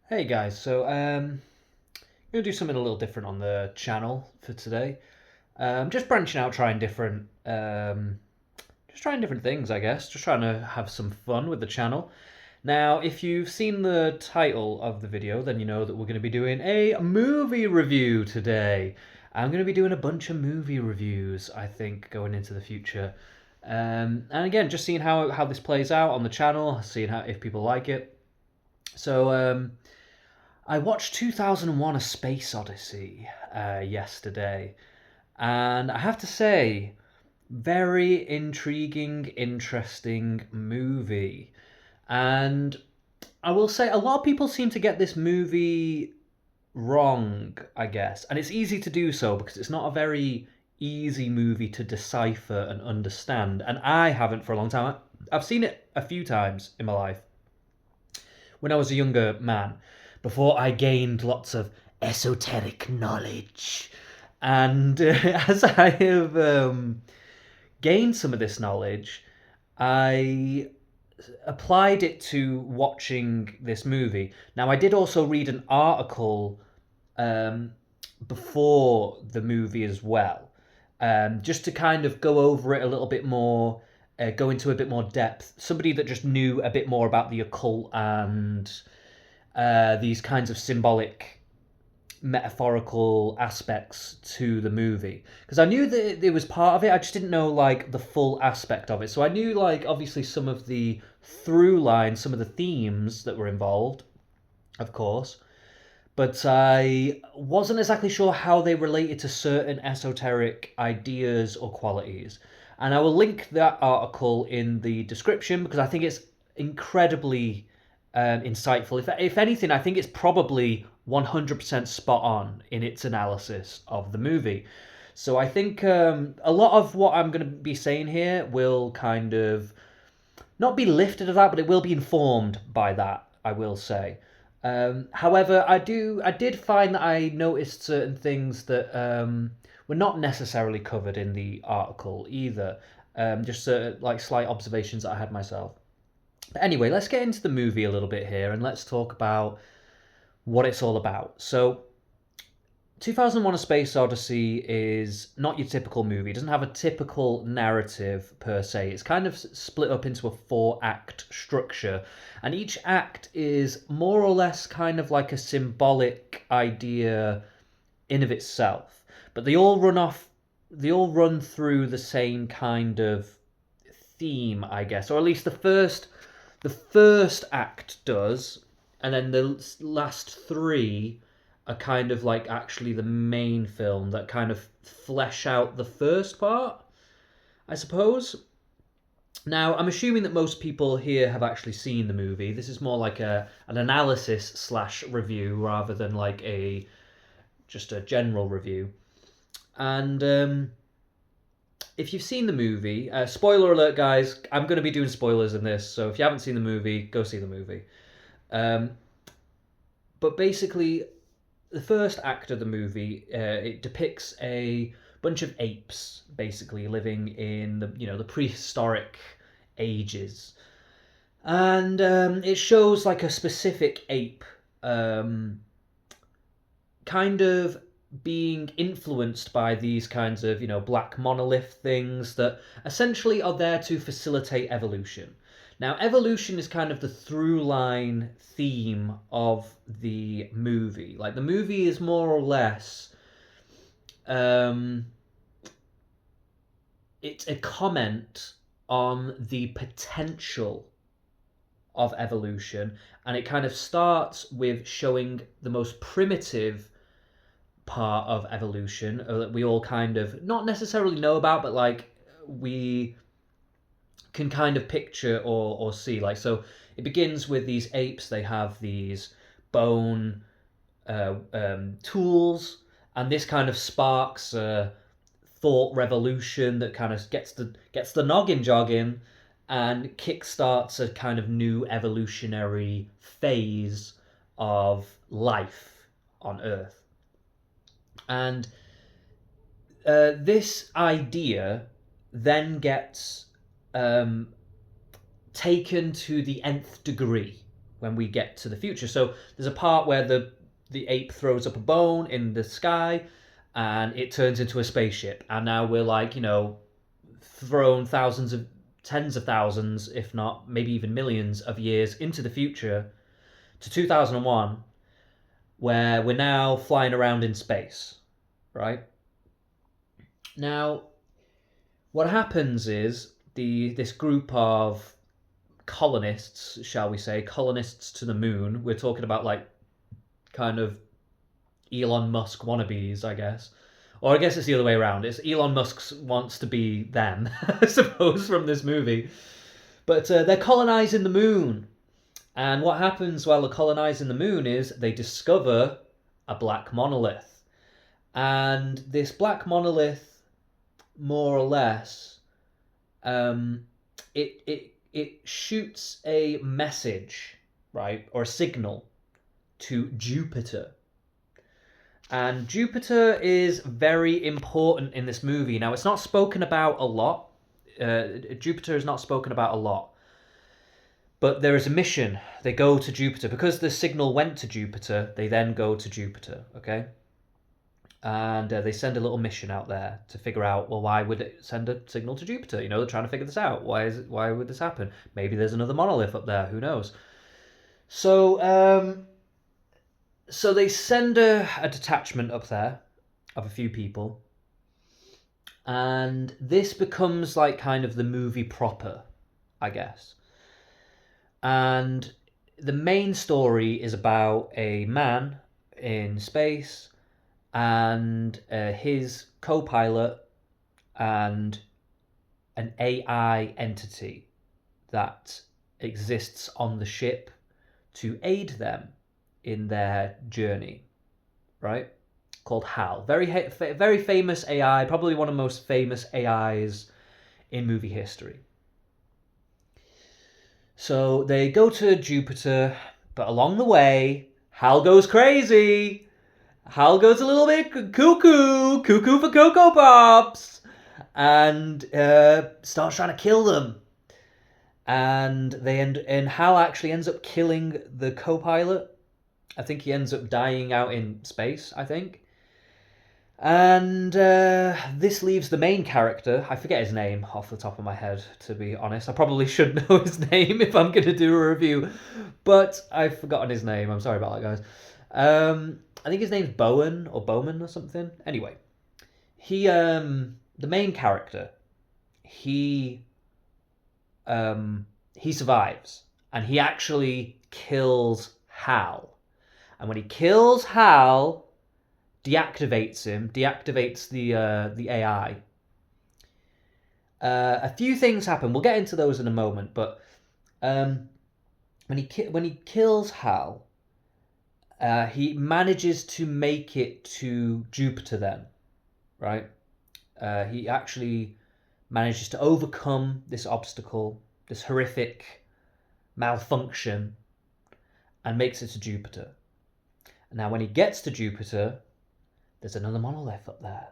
Hey guys, I'm gonna do something a little different on the channel for today. Just branching out, just trying different things, I guess. Just trying to have some fun with the channel. Now, if you've seen the title of the video, then you know that we're going to be doing a movie review today. I'm going to be doing a bunch of movie reviews, I think, going into the future. And again, just seeing how this plays out on the channel, seeing how if people like it. So. I watched 2001: A Space Odyssey yesterday, and I have to say, very intriguing, interesting movie. And I will say, a lot of people seem to get this movie wrong, I guess, and it's easy to do so because it's not a very easy movie to decipher and understand, and I haven't for a long time. I've seen it a few times in my life when I was a younger man, before I gained lots of esoteric knowledge. And as I have gained some of this knowledge, I applied it to watching this movie. Now, I did also read an article um, before the movie as well, just to kind of go over it a little bit more, go into a bit more depth. Somebody that just knew a bit more about the occult and these kinds of symbolic, metaphorical aspects to the movie, because I knew that it was part of it. I just didn't know like the full aspect of it. So I knew like obviously some of the through lines, some of the themes that were involved, of course, but I wasn't exactly sure how they related to certain esoteric ideas or qualities. And I will link that article in the description because I think it's incredibly insightful. If anything, I think it's probably 100% spot on in its analysis of the movie. So I think a lot of what I'm going to be saying here will kind of not be lifted of that, but it will be informed by that, I will say. However, I did find that I noticed certain things that were not necessarily covered in the article either. Just certain, like slight observations that I had myself. But anyway, let's get into the movie a little bit here and let's talk about what it's all about. So, 2001: A Space Odyssey is not your typical movie. It doesn't have a typical narrative per se. It's kind of split up into a four-act structure, and each act is more or less kind of like a symbolic idea in of itself. But they all run through the same kind of theme, I guess, or at least the first act does, and then the last three are kind of like actually the main film that kind of flesh out the first part, I suppose. Now, I'm assuming that most people here have actually seen the movie. This is more like an analysis slash review rather than like a just a general review. And if you've seen the movie, spoiler alert, guys, I'm going to be doing spoilers in this, so if you haven't seen the movie, go see the movie. Um, but basically, the first act of the movie, it depicts a bunch of apes basically living in the prehistoric ages, and it shows like a specific ape um, kind of being influenced by these kinds of black monolith things that essentially are there to facilitate evolution. Now, evolution is kind of the through line theme of the movie. Like the movie is more or less um, it's a comment on the potential of evolution, and it kind of starts with showing the most primitive part of evolution that we all kind of not necessarily know about, but like we can kind of picture or see. Like, so it begins with these apes, they have these bone tools, and this kind of sparks a thought revolution that kind of gets the noggin jogging and kickstarts a kind of new evolutionary phase of life on Earth. And this idea then gets um, taken to the nth degree. when we get to the future. So there's a part where the ape throws up a bone in the sky and it turns into a spaceship. And now we're like, thrown tens of thousands, if not maybe even millions of years into the future to 2001, where we're now flying around in space, right? Now, what happens is this group of colonists, shall we say, colonists to the moon. We're talking about like kind of Elon Musk wannabes, I guess. Or I guess it's the other way around. It's Elon Musk wants to be them, I suppose, from this movie. But they're colonizing the moon. And what happens while they're colonizing the moon is they discover a black monolith. And this black monolith, more or less, it shoots a message, right, or a signal to Jupiter. And Jupiter is very important in this movie. Now, it's not spoken about a lot. Jupiter is not spoken about a lot. But there is a mission. They go to Jupiter. Because the signal went to Jupiter, they then go to Jupiter, okay? And they send a little mission out there to figure out, well, why would it send a signal to Jupiter? They're trying to figure this out. Why would this happen? Maybe there's another monolith up there. Who knows? So they send a detachment up there of a few people. And this becomes like kind of the movie proper, I guess. And the main story is about a man in space and his co-pilot and an AI entity that exists on the ship to aid them in their journey, right? Called HAL. Very famous AI, probably one of the most famous AIs in movie history. So they go to Jupiter, but along the way, HAL goes crazy. HAL goes a little bit cuckoo for Cocoa Pops, and starts trying to kill them. And HAL actually ends up killing the co-pilot. I think he ends up dying out in space, I think. And this leaves the main character. I forget his name off the top of my head, to be honest. I probably should know his name if I'm going to do a review. But I've forgotten his name. I'm sorry about that, guys. I think his name's Bowen or Bowman or something. Anyway, the main character, he survives. And he actually kills HAL. And when he kills HAL, deactivates the AI. A few things happen. We'll get into those in a moment. But when he kills HAL, he manages to make it to Jupiter. Then, right? He actually manages to overcome this obstacle, this horrific malfunction, and makes it to Jupiter. Now, when he gets to Jupiter, there's another monolith up there,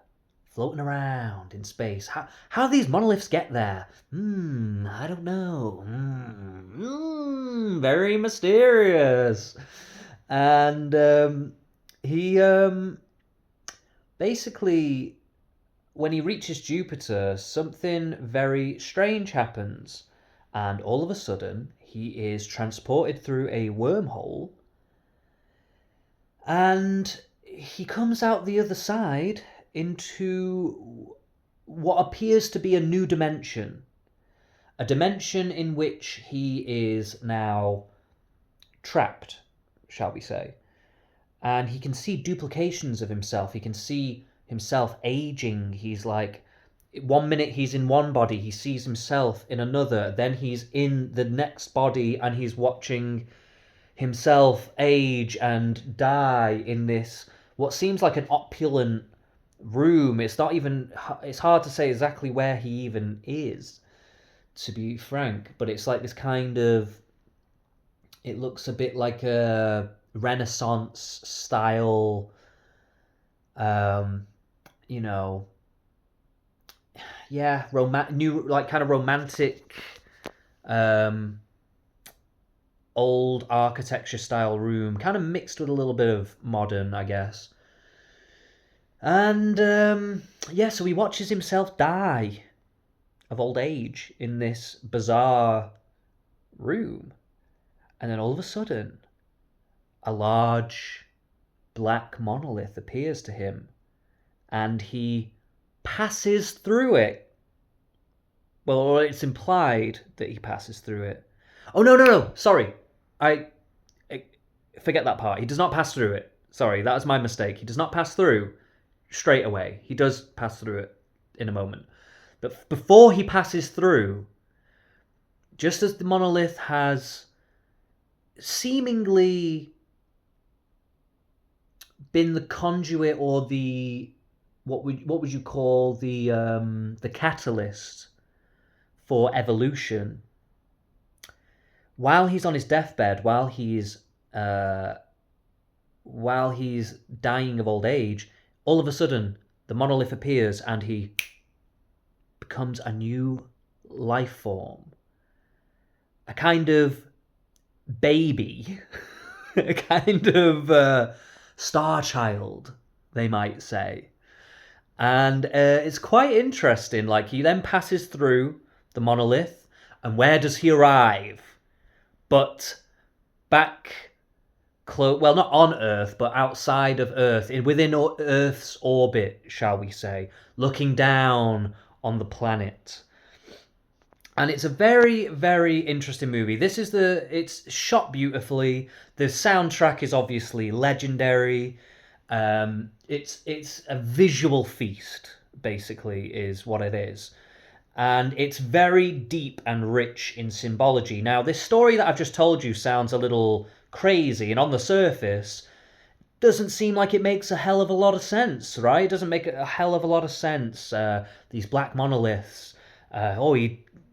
floating around in space. How these monoliths get there? I don't know. Very mysterious. And he basically, when he reaches Jupiter, something very strange happens. And all of a sudden, he is transported through a wormhole. And he comes out the other side into what appears to be a new dimension. A dimension in which he is now trapped, shall we say. And he can see duplications of himself. He can see himself aging. He's like, 1 minute he's in one body, he sees himself in another. Then he's in the next body and he's watching himself age and die in this what seems like an opulent room. It's hard to say exactly where he even is, to be frank, but it's like this kind of, it looks a bit like a Renaissance style, new, like kind of romantic, old architecture style room, kind of mixed with a little bit of modern, I guess. And yeah, so he watches himself die of old age in this bizarre room. And then all of a sudden, a large black monolith appears to him, and he passes through it. Well, it's implied that he passes through it. Oh, no, sorry. I forget that part. He does not pass through it. Sorry, that was my mistake. He does not pass through straight away. He does pass through it in a moment. But before he passes through, just as the monolith has seemingly been the conduit, or the what would you call the catalyst for evolution, while he's on his deathbed, while he's dying of old age, all of a sudden the monolith appears and he becomes a new life form, a kind of baby, a kind of star child, they might say. And it's quite interesting. Like, he then passes through the monolith, and where does he arrive? But back well, not on Earth, but outside of Earth, within Earth's orbit, shall we say, looking down on the planet. And it's a very, very interesting movie. It's shot beautifully. The soundtrack is obviously legendary. It's a visual feast, basically, is what it is. And it's very deep and rich in symbology. Now, this story that I've just told you sounds a little crazy, and on the surface doesn't seem like it makes a hell of a lot of sense, right? It doesn't make a hell of a lot of sense. These black monoliths,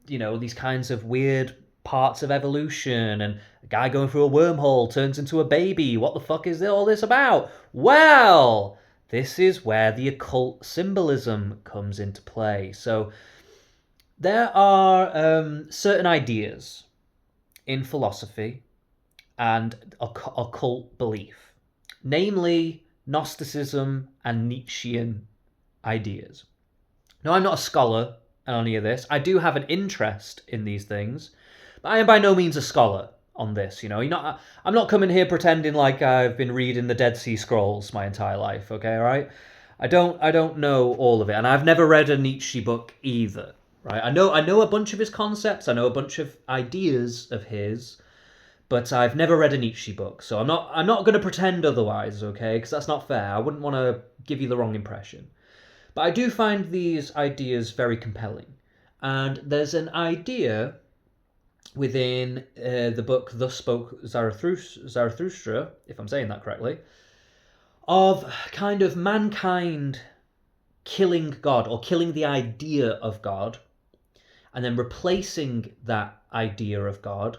these kinds of weird parts of evolution, and a guy going through a wormhole turns into a baby. What the fuck is all this about? Well, this is where the occult symbolism comes into play. So there are certain ideas in philosophy and occult belief, namely Gnosticism and Nietzschean ideas. Now, I'm not a scholar on any of this. I do have an interest in these things, but I am by no means a scholar on this. I'm not coming here pretending like I've been reading the Dead Sea Scrolls my entire life. Okay, all right. I don't know all of it, and I've never read a Nietzsche book either. Right. I know a bunch of his concepts. I know a bunch of ideas of his, but I've never read a Nietzsche book, so I'm not going to pretend otherwise. Okay, because that's not fair. I wouldn't want to give you the wrong impression. But I do find these ideas very compelling. And there's an idea within the book Thus Spoke Zarathustra, if I'm saying that correctly, of kind of mankind killing God, or killing the idea of God, and then replacing that idea of God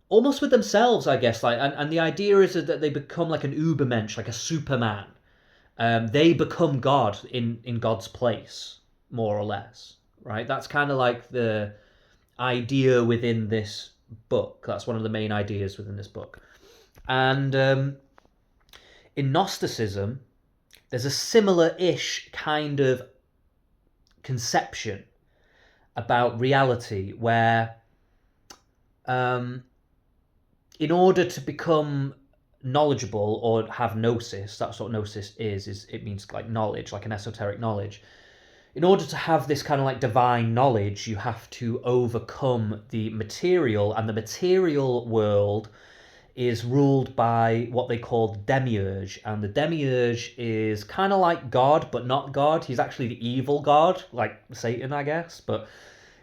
almost with themselves, I guess. And the idea is that they become like an Ubermensch, like a Superman. They become God in God's place, more or less, right? That's kind of like the idea within this book. That's one of the main ideas within this book. And in Gnosticism, there's a similar-ish kind of conception about reality, where in order to become knowledgeable or have gnosis, that's what gnosis is it means like knowledge, like an esoteric knowledge. In order to have this kind of like divine knowledge, you have to overcome the material, and the material world is ruled by what they call the demiurge. And the demiurge is kind of like God, but not God. He's actually the evil God, like Satan, I guess, but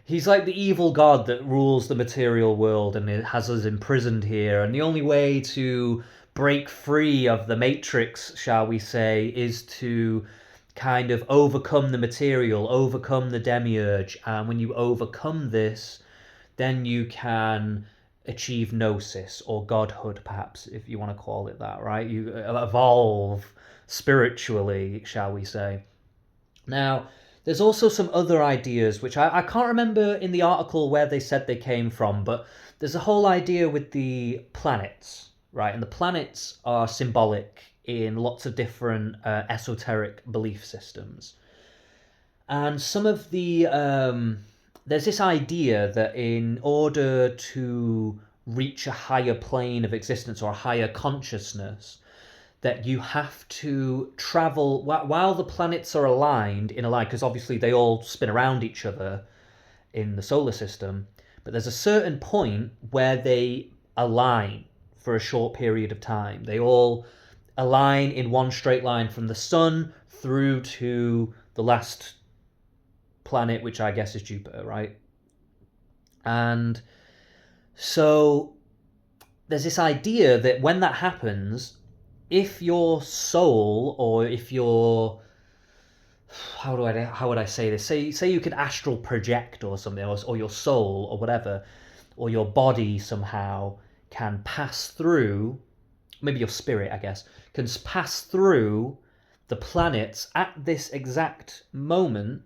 he's like the evil god that rules the material world and it has us imprisoned here. And the only way to break free of the matrix, shall we say, is to kind of overcome the material, overcome the demiurge. And when you overcome this, then you can achieve gnosis, or godhood, perhaps, if you want to call it that, right? You evolve spiritually, shall we say. Now, there's also some other ideas, which I can't remember in the article where they said they came from, but there's a whole idea with the planets, right? And the planets are symbolic in lots of different esoteric belief systems. And some of the there's this idea that in order to reach a higher plane of existence or a higher consciousness, that you have to travel while the planets are aligned in a line, because obviously they all spin around each other in the solar system, but there's a certain point where they align for a short period of time. They all align in one straight line from the sun through to the last planet, which I guess is Jupiter, right? And so there's this idea that when that happens, if your soul, or if your, how would I say this? Say you could astral project or something, or your soul or whatever, or your body somehow can pass through, maybe your spirit, I guess, can pass through the planets at this exact moment,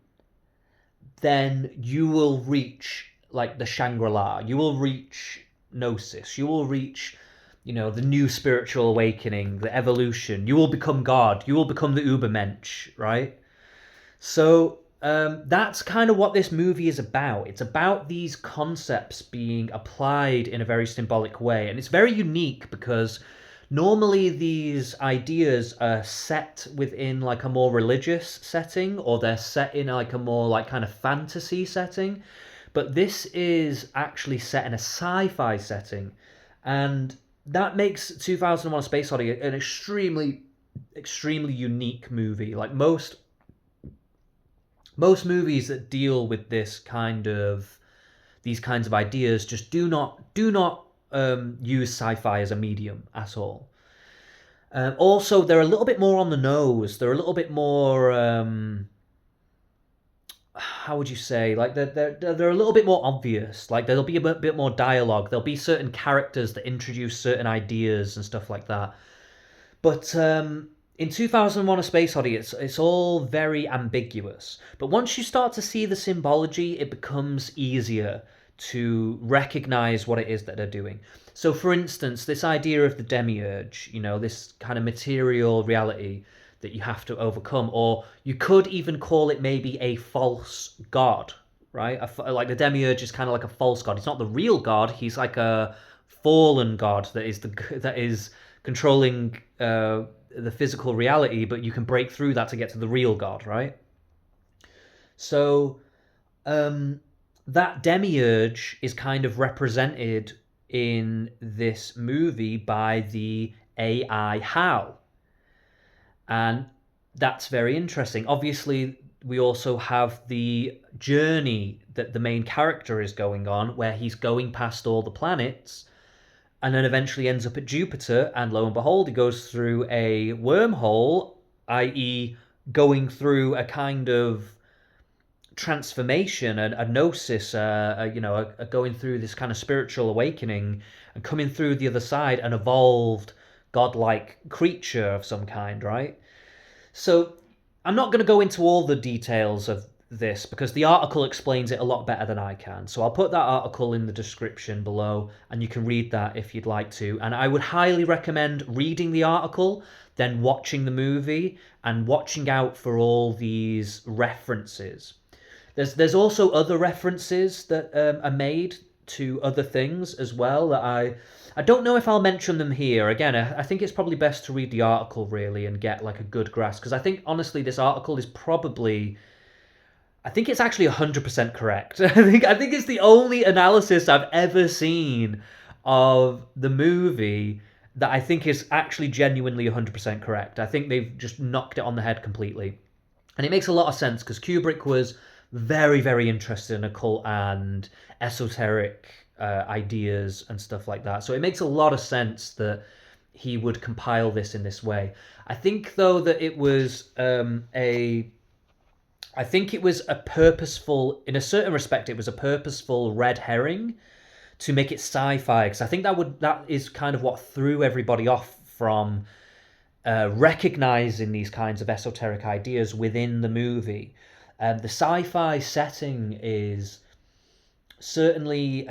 then you will reach like the Shangri-La. You will reach Gnosis. You will reach, the new spiritual awakening, the evolution. You will become God. You will become the Ubermensch, right? So that's kind of what this movie is about. It's about these concepts being applied in a very symbolic way. And it's very unique because normally these ideas are set within like a more religious setting, or they're set in like a more like kind of fantasy setting. But this is actually set in a sci-fi setting. And that makes 2001: A Space Odyssey an extremely, extremely unique movie. Like most movies that deal with these kinds of ideas just do not use sci-fi as a medium at all. Also, they're a little bit more on the nose. They're a little bit more how would you say, like they're a little bit more obvious. Like there'll be a bit more dialogue. There'll be certain characters that introduce certain ideas and stuff like that. But in 2001: A Space Odyssey, it's all very ambiguous. But once you start to see the symbology, it becomes easier to recognize what it is that they're doing. So, for instance, this idea of the demiurge, this kind of material reality that you have to overcome, or you could even call it maybe a false god, right? Like the demiurge is kind of like a false god. He's not the real god. He's like a fallen god that is controlling the physical reality, but you can break through that to get to the real God, right? So that demiurge is kind of represented in this movie by the AI Hal. And that's very interesting. Obviously, we also have the journey that the main character is going on, where he's going past all the planets and then eventually ends up at Jupiter, and lo and behold, he goes through a wormhole, i.e., going through a kind of transformation, a gnosis, going through this kind of spiritual awakening, and coming through the other side, an evolved, godlike creature of some kind, right? So I'm not going to go into all the details of this because the article explains it a lot better than I can. So I'll put that article in the description below and you can read that if you'd like to. And I would highly recommend reading the article, then watching the movie and watching out for all these references. There's also other references that are made to other things as well that I don't know if I'll mention them here. Again, I think it's probably best to read the article really and get like a good grasp, because I think honestly this article is probably, I think it's actually 100% correct. I think it's the only analysis I've ever seen of the movie that I think is actually genuinely 100% correct. I think they've just knocked it on the head completely. And it makes a lot of sense because Kubrick was very, very interested in occult and esoteric ideas and stuff like that. So it makes a lot of sense that he would compile this in this way. I think, though, that it was I think it was a purposeful, in a certain respect, it was a purposeful red herring to make it sci-fi, because I think that is kind of what threw everybody off from recognizing these kinds of esoteric ideas within the movie. The sci-fi setting is certainly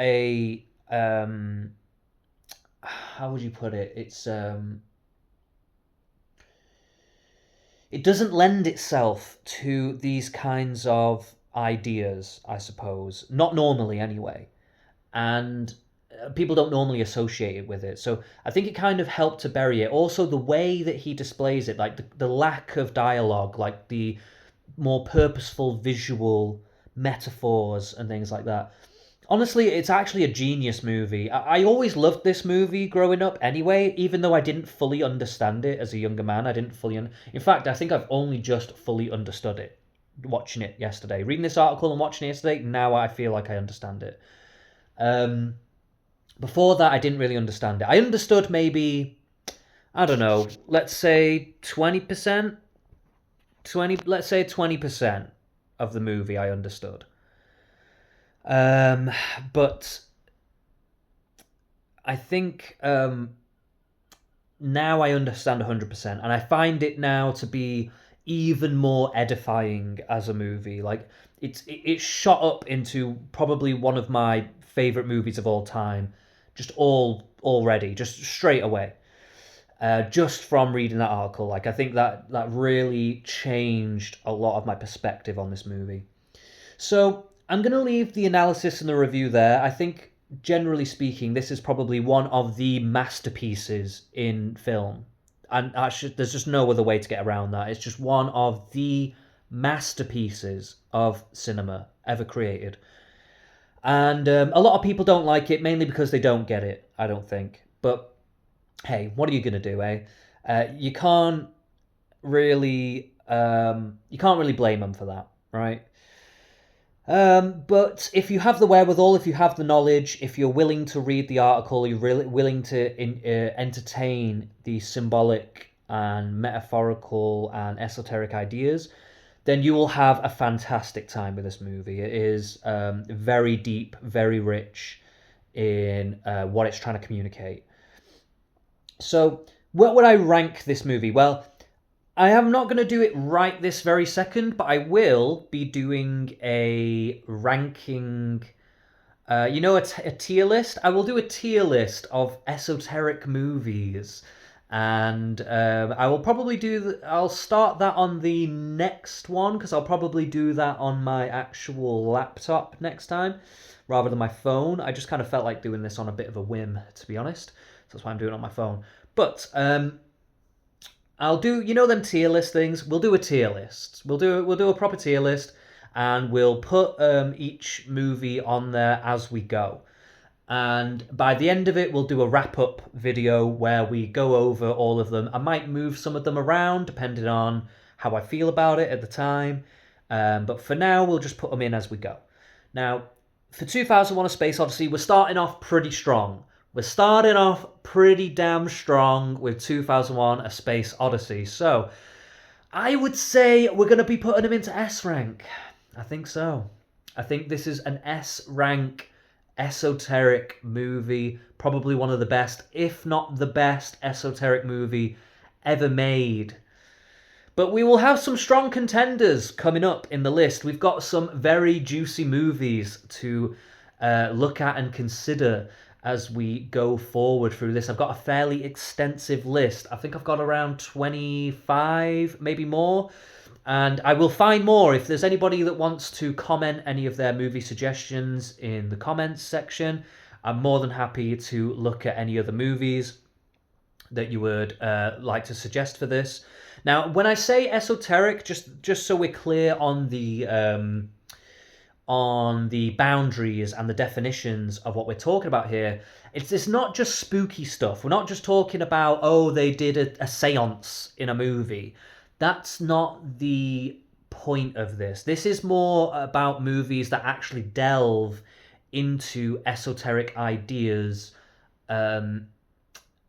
how would you put it? It doesn't lend itself to these kinds of ideas, I suppose. Not normally, anyway. And people don't normally associate it with it. So I think it kind of helped to bury it. Also, the way that he displays it, like the lack of dialogue, like the more purposeful visual metaphors and things like that. Honestly, it's actually a genius movie. I always loved this movie growing up anyway, even though I didn't fully understand it as a younger man. I didn't fully... In fact, I think I've only just fully understood it watching it yesterday. Reading this article and watching it yesterday, now I feel like I understand it. Before that, I didn't really understand it. I understood maybe, I don't know, let's say 20%? Let's say 20% of the movie I understood. But I think now I understand 100%, and I find it now to be even more edifying as a movie. Like it's shot up into probably one of my favorite movies of all time, just already, just straight away. Just from reading that article, like I think that really changed a lot of my perspective on this movie. So I'm going to leave the analysis and the review there. I think, generally speaking, this is probably one of the masterpieces in film. And there's just no other way to get around that. It's just one of the masterpieces of cinema ever created. And a lot of people don't like it, mainly because they don't get it, I don't think. But hey, what are you going to do, eh? You can't really blame them for that, right? But if you have the wherewithal, if you have the knowledge, if you're willing to read the article, you're really willing to entertain the symbolic and metaphorical and esoteric ideas, then you will have a fantastic time with this movie. It is very deep, very rich in what it's trying to communicate. So, what would I rank this movie? Well, I am not going to do it right this very second, but I will be doing a ranking. A tier list. I will do a tier list of esoteric movies, and I will probably I'll start that on the next one because I'll probably do that on my actual laptop next time rather than my phone. I just kind of felt like doing this on a bit of a whim, to be honest. So that's why I'm doing it on my phone. But I'll do them tier list things. We'll do a tier list. We'll do a proper tier list, and we'll put each movie on there as we go. And by the end of it, we'll do a wrap up video where we go over all of them. I might move some of them around depending on how I feel about it at the time. But for now, we'll just put them in as we go. Now, for 2001: A Space Odyssey, we're starting off pretty strong. We're starting off pretty damn strong with 2001: A Space Odyssey. So, I would say we're going to be putting them into S rank. I think so. I think this is an S rank esoteric movie. Probably one of the best, if not the best, esoteric movie ever made. But we will have some strong contenders coming up in the list. We've got some very juicy movies to look at and consider as we go forward through this. I've got a fairly extensive list. I think I've got around 25, maybe more. And I will find more. If there's anybody that wants to comment any of their movie suggestions in the comments section, I'm more than happy to look at any other movies that you would like to suggest for this. Now, when I say esoteric, just so we're clear on the boundaries and the definitions of what we're talking about here, it's not just spooky stuff. We're not just talking about, oh, they did a seance in a movie. That's not the point of this. This is more about movies that actually delve into esoteric ideas on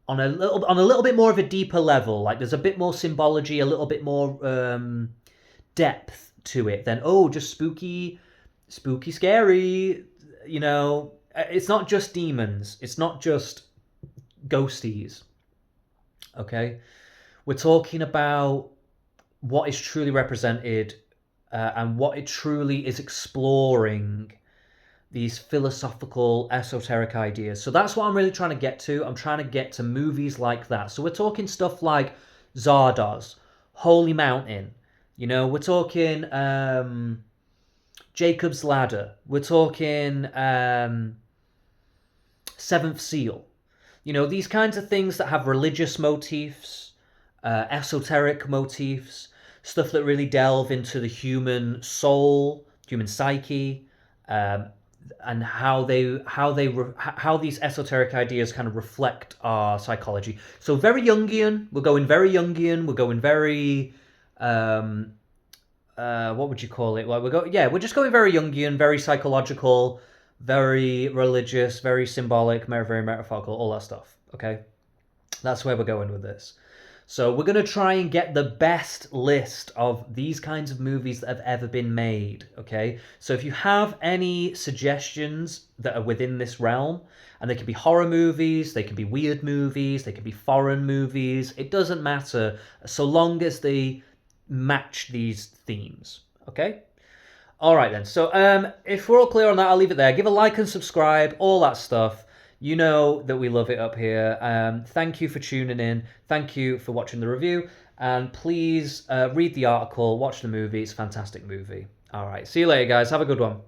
a little bit more of a deeper level. Like there's a bit more symbology, a little bit more depth to it than just spooky, scary. It's not just demons. It's not just ghosties. Okay, we're talking about what is truly represented and what it truly is exploring these philosophical, esoteric ideas. So that's what I'm really trying to get to. I'm trying to get to movies like that. So we're talking stuff like Zardoz, Holy Mountain. You know, we're talking Jacob's Ladder. We're talking Seventh Seal. You know, these kinds of things that have religious motifs, esoteric motifs, stuff that really delve into the human soul, human psyche, um, and how these esoteric ideas kind of reflect our psychology. So very Jungian. We're going very Jungian. We're going very what would you call it? Like we're just going very Jungian, very psychological, very religious, very symbolic, very metaphorical, all that stuff. Okay, that's where we're going with this. So we're going to try and get the best list of these kinds of movies that have ever been made, okay? So if you have any suggestions that are within this realm, and they can be horror movies, they can be weird movies, they can be foreign movies, it doesn't matter, so long as they match these themes, okay? All right then. So if we're all clear on that, I'll leave it there. Give a like and subscribe, all that stuff. You know that we love it up here. Thank you for tuning in. Thank you for watching the review. And please read the article, watch the movie. It's a fantastic movie. All right. See you later, guys. Have a good one.